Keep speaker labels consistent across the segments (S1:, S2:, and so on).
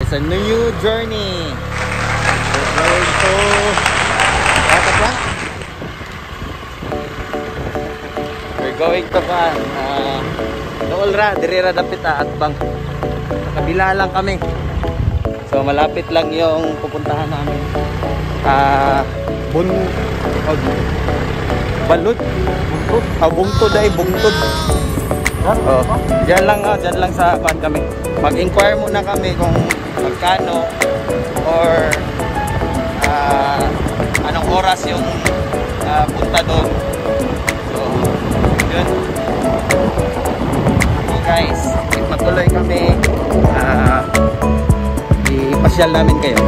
S1: It's a new journey. We're going to Bataclan. We're going to Noolra, dirira dapita at bang. Sa kabila lang kami. So malapit lang yung pupuntahan namin. Balud. Bungtod ay bungtod. Oh, diyan lang sa kuan kami. Mag-inquire muna kami kung magkano or anong oras yung punta doon. So, yun. So guys, matuloy kami. Ipasyal namin kayo.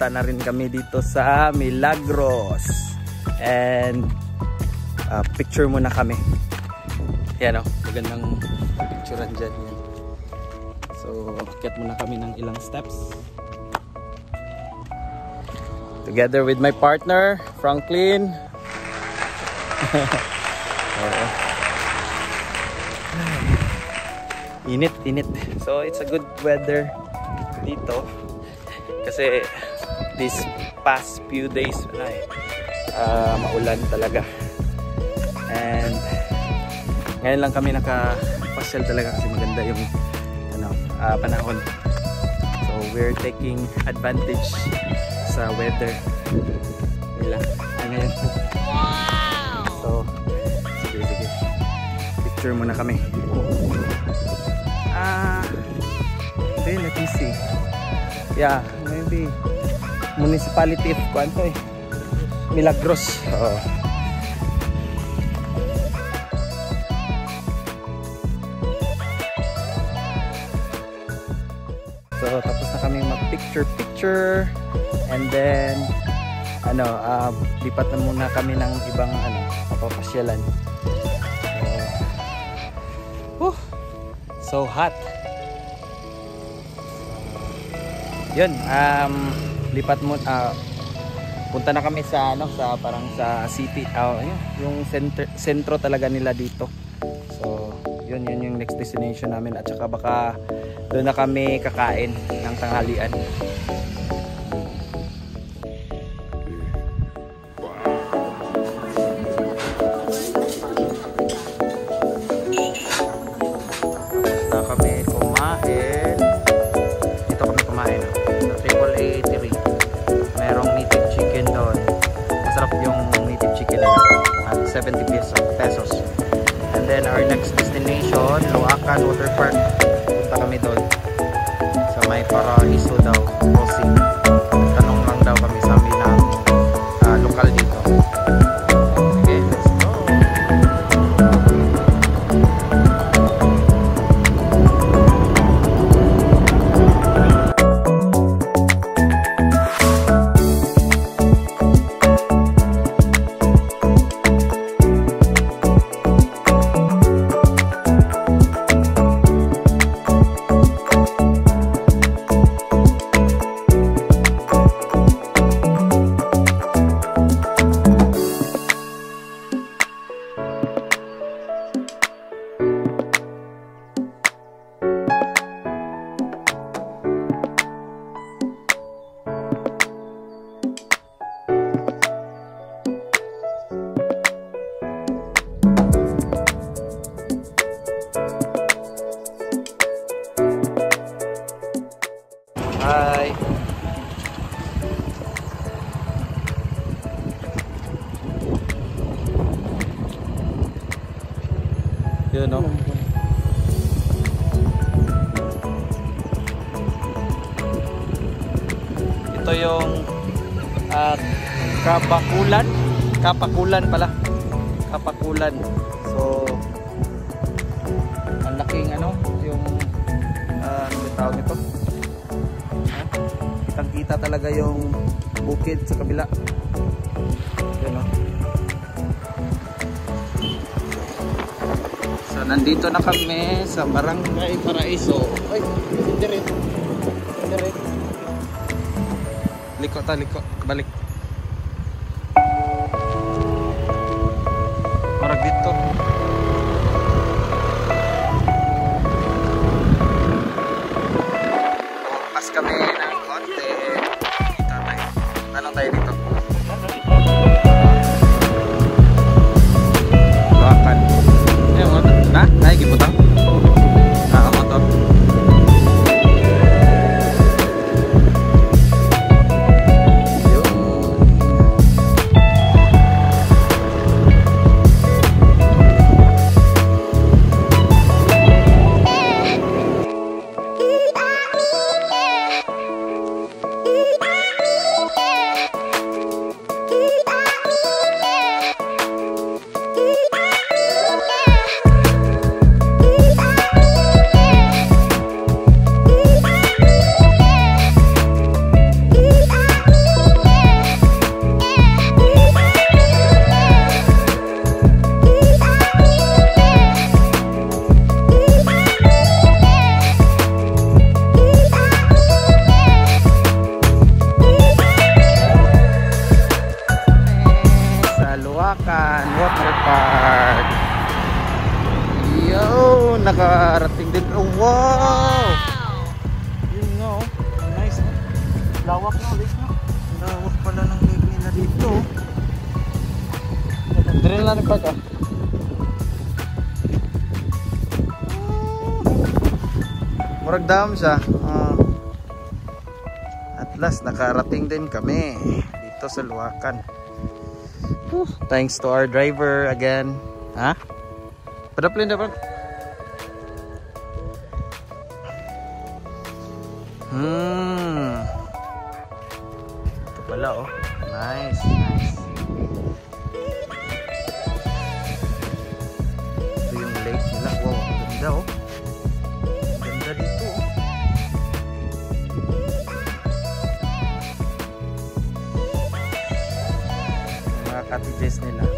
S1: Na rin kami dito sa Milagros and picture muna kami. Yan o, magandang picturean dyan yan. So akit muna kami ng ilang steps together with my partner Franklin. Init. So it's a good weather dito kasi these past few days maulan talaga, and ngayon lang kami nakapasyal talaga kasi maganda yung panahon. So we're taking advantage sa weather nila ngayon. So sige, picture muna kami. Then let me see. Yeah, maybe municipality of Cuanto eh. Milagros. Oo. So tapos na kami mag picture and then lipat na muna kami ng ibang papapasyalan. So hot. Yun, lipat mo punta na kami sa sa parang sa city, yung sentro talaga nila dito. So yun yung next destination namin, at saka baka doon na kami kakain ng tanghalian. Yung native chicken at 70 pesos. And then our next destination, Luacan Water Park. Punta kami doon sa may Paraiso daw crossing. Tanong lang daw kami sa amin ng lokal dito. Okay, let's go. Hi. Yun no. Ito yung Kapakulan pala. Kapakulan. So ang laking yung ano tawag nito? Kitang-kita talaga yung bukid sa kabila. Yun, so nandito na kami sa Barangay Paraiso. Ay, diret. Liko, balik. Marag dito. Pas kami ng konti. Tanong tayo dito. Luacan. Ayan, motor. Na? Nakikiputang? Motor. Luacan Water Park. Yo, nakarating din. Oh, wow! Yun nga, nice. Lawak na lake na. Lawak pala ng lake nila dito. Dire lang nagpark ah. Murag dam siya. At last nakarating din kami dito sa Luacan. Thanks to our driver again. Ha? Padaplin dapat. pala oh. Nice, nice. Ito yung lake nila. Wow, ang ganda oh. Ang ganda dito oh. Mga cottages nila.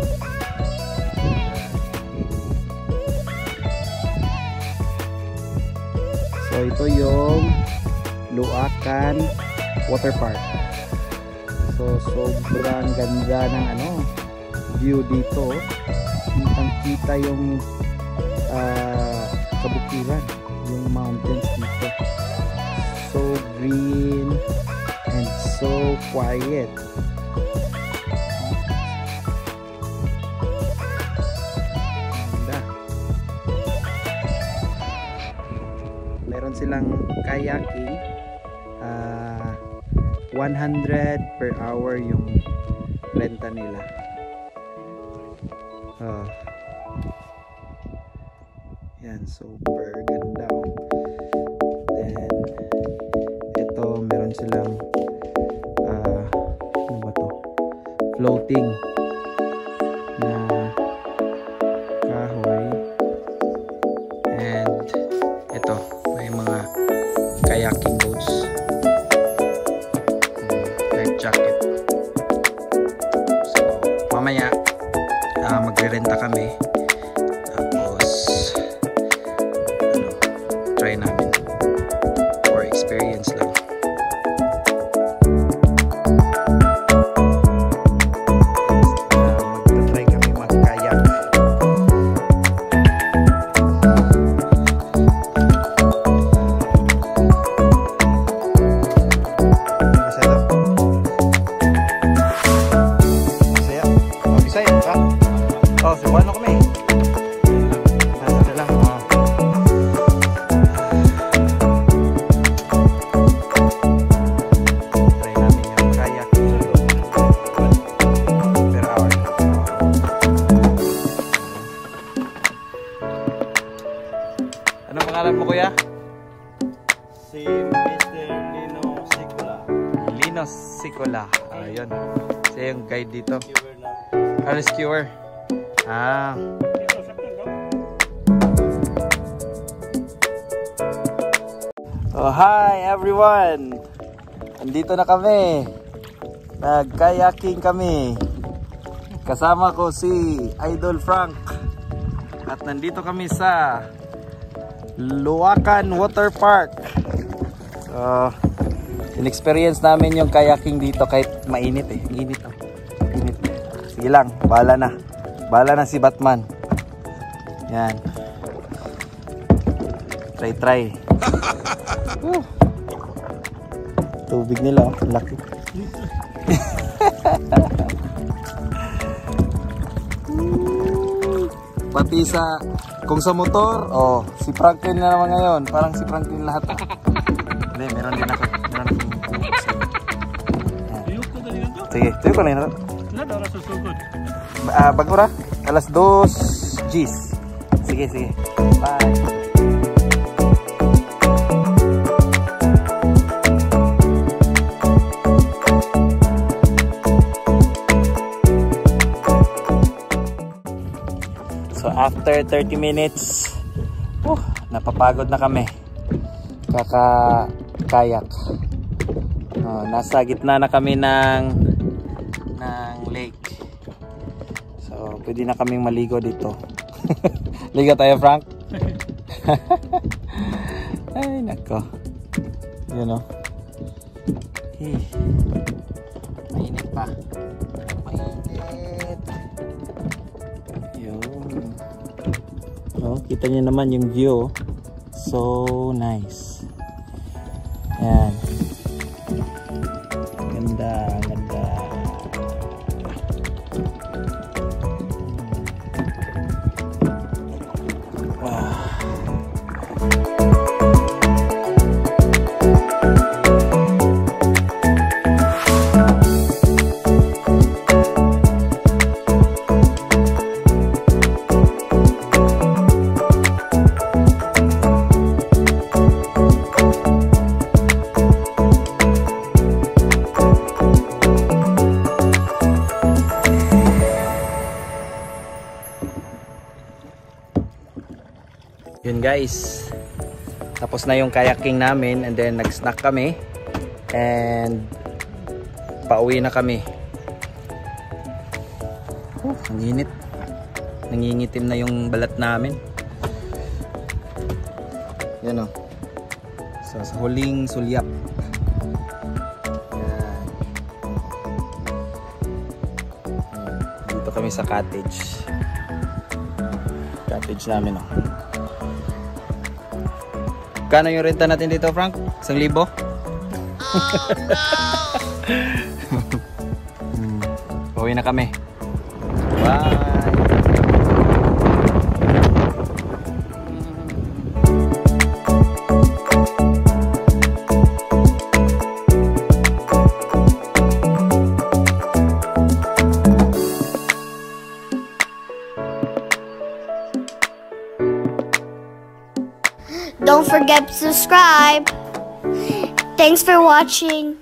S1: So ito yung Luacan Water Park. So sobrang ganda ng view dito. Kitang-kita yung kabukiran, yung mountains dito. So green and so quiet. Ganda. Meron silang kayaking. 100 per hour yung renta nila. Yan, super ganda. Then ito meron silang ano ba to? Floating na kahoy. And ito may mga kayaking boats. Jacket. So mamaya magre-renta kami, tapos try namin for experience lang. Magta-try kami mag-kayak. Oh, subuhan mo kami. Nasa na lang. Oh. Try namin yung kayak per hour. Ano pangalan mo, kuya?
S2: Si Mr. Lino Sicola.
S1: Lino Sicola. Ayun. Siya yung guide dito.
S2: Rescuer na.
S1: Rescuer. Oh, hi everyone. Andito na kami. Nag-kayaking kami. Kasama ko si Idol Frank. At nandito kami sa Luacan Water Park. So, in-experience namin yung kayaking dito kahit mainit eh. Init oh. Init. Sige lang, bahala na. Bahala na si Batman. Yan. Try. Tubig nila, laki. Pati sa, kung sa motor, oh, si Franklin na naman ngayon. Parang si Franklin lahat. Hindi, meron din ako. Sige, tuyo ko na yun.
S2: Ilan oras susugod?
S1: Bagura, alas 2 Gs. Sige. Bye. So after 30 minutes, napapagod na kami. Kaka-kayak. Nasa gitna na kami ng lake. So pwede na kaming maligo dito. Ligo tayo, Frank. Ay nako. Yun o. Mainit pa. Mainit. Yun. Oh, kita niyo naman yung view. So nice. Yan. Ganda. Yun guys. Tapos na yung kayaking namin and then nag-snack kami. And pauwi na kami. Ang init. Nangingitim na yung balat namin. Yan o. So, sa huling sulyap. Yan. Dito kami sa cottage. Cottage namin o. Kano yung renta natin dito, Frank? 1,000? Oh, no. Uwi na kami. Bye!
S3: Don't forget to subscribe. Thanks for watching.